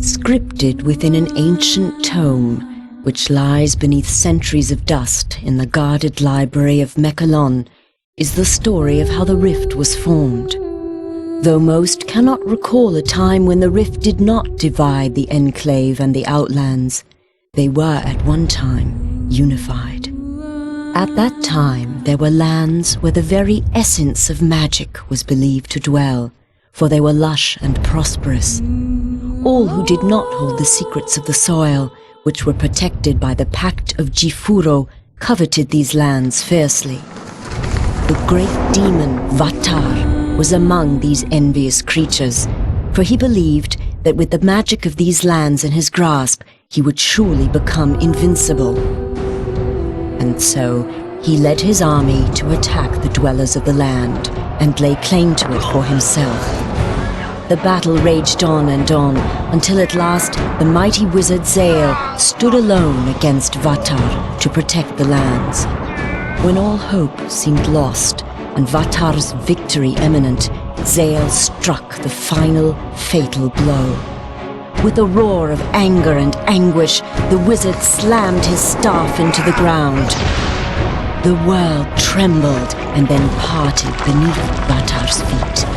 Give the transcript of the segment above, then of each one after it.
Scripted within an ancient tome, which lies beneath centuries of dust in the guarded library of MaXTOR, is the story of how the rift was formed. Though most cannot recall a time when the rift did not divide the enclave and the outlands, they were at one time unified. At that time, there were lands where the very essence of magic was believed to dwell, for they were lush and prosperous. All who did not hold the secrets of the soil, which were protected by the Pact of Jifuro, coveted these lands fiercely. The great demon Vatar was among these envious creatures, for he believed that with the magic of these lands in his grasp, he would surely become invincible. And so, he led his army to attack the dwellers of the land and lay claim to it for himself. The battle raged on and on, until at last the mighty wizard Zale stood alone against Vatar to protect the lands. When all hope seemed lost and Vatar's victory imminent, Zale struck the final fatal blow. With a roar of anger and anguish, the wizard slammed his staff into the ground. The world trembled and then parted beneath Vatar's feet.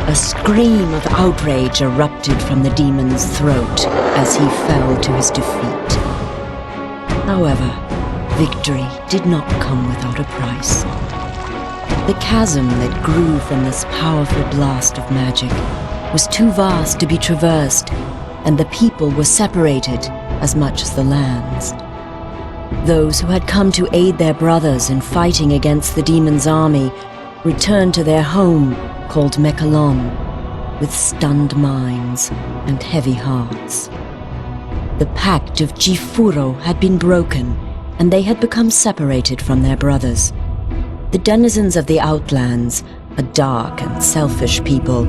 A scream of outrage erupted from the demon's throat as he fell to his defeat. However, victory did not come without a price. The chasm that grew from this powerful blast of magic was too vast to be traversed, and the people were separated as much as the lands. Those who had come to aid their brothers in fighting against the demon's army returned to their home called MaXTOR, with stunned minds and heavy hearts. The Pact of Jifuro had been broken, and they had become separated from their brothers. The denizens of the Outlands, a dark and selfish people,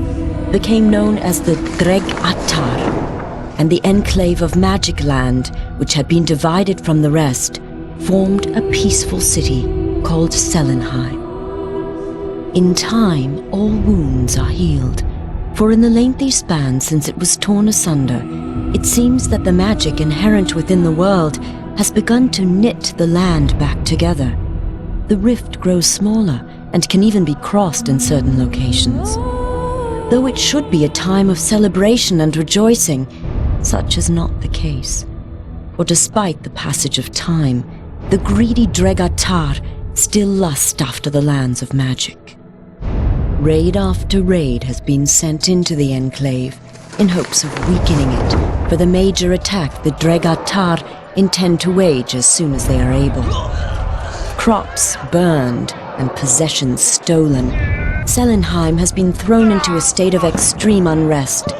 became known as the Dreg Attar, and the enclave of Magic Land, which had been divided from the rest, formed a peaceful city called Selenheim. In time, all wounds are healed, for in the lengthy span since it was torn asunder, it seems that the magic inherent within the world has begun to knit the land back together. The rift grows smaller and can even be crossed in certain locations. Though it should be a time of celebration and rejoicing, such is not the case. For despite the passage of time, the greedy Dregatar still lust after the lands of magic. Raid after raid has been sent into the enclave in hopes of weakening it for the major attack the Dregatar intend to wage as soon as they are able. Crops burned and possessions stolen, Selenheim has been thrown into a state of extreme unrest.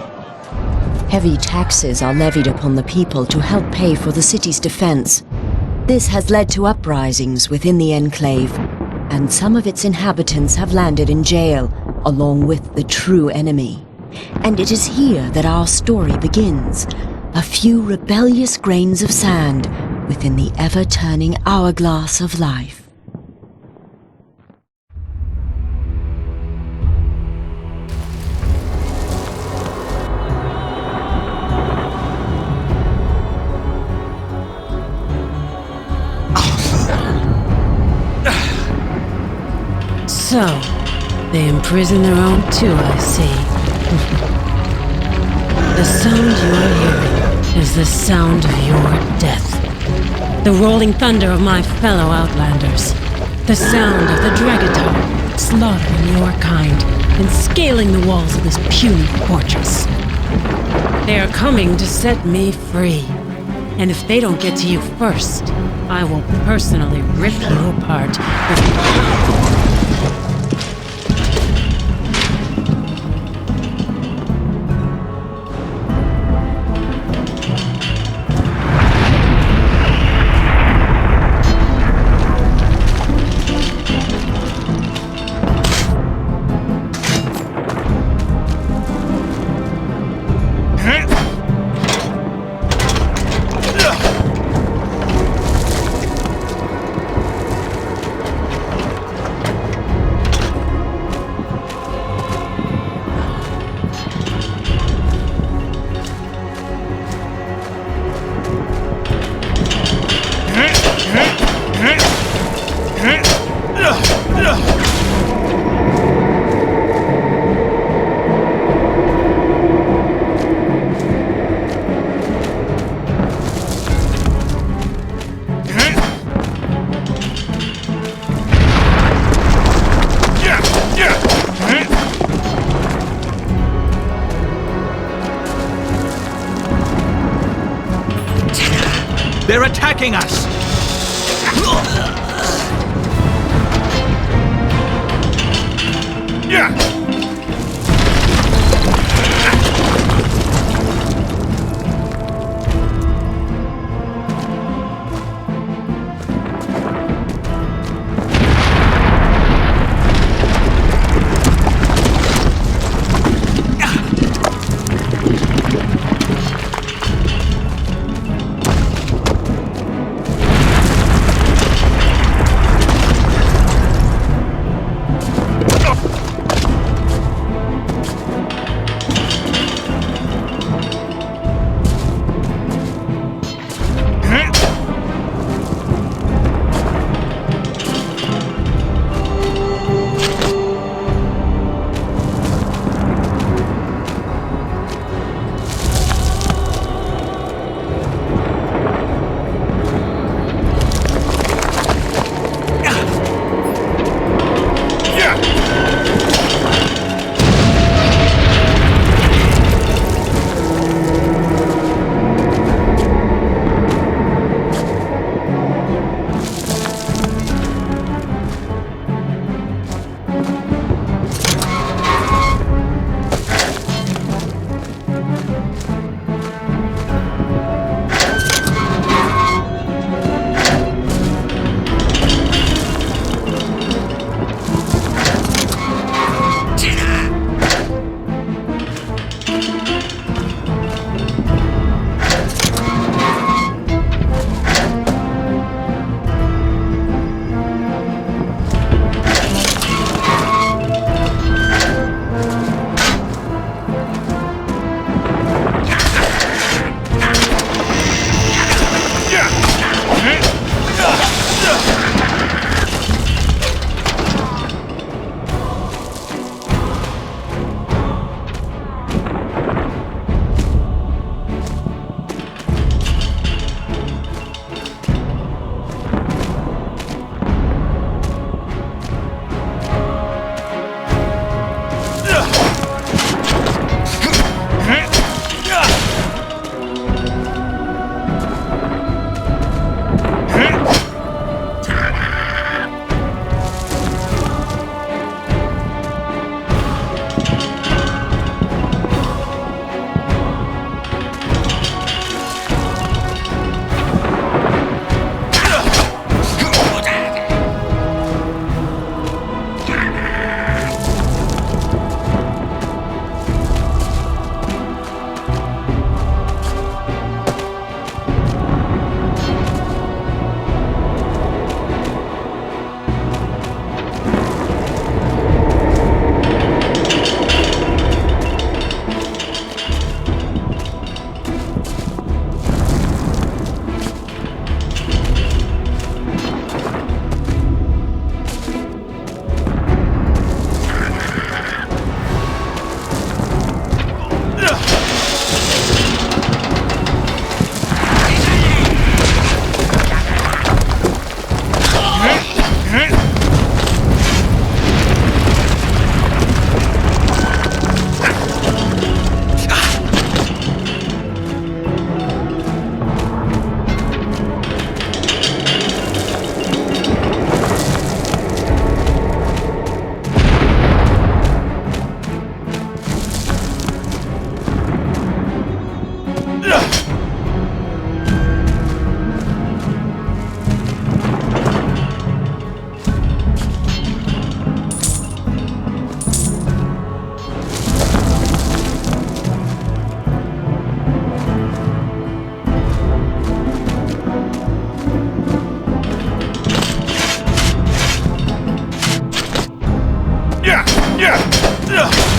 Heavy taxes are levied upon the people to help pay for the city's defense. This has led to uprisings within the enclave, and some of its inhabitants have landed in jail, along with the true enemy. And it is here that our story begins, a few rebellious grains of sand within the ever-turning hourglass of life. So, they imprison their own too, I see. The sound you are hearing is the sound of your death. The rolling thunder of my fellow Outlanders. The sound of the Dregatar slaughtering your kind and scaling the walls of this puny fortress. They are coming to set me free. And if they don't get to you first, I will personally rip you apart with They're attacking us! Yeah! Yeah!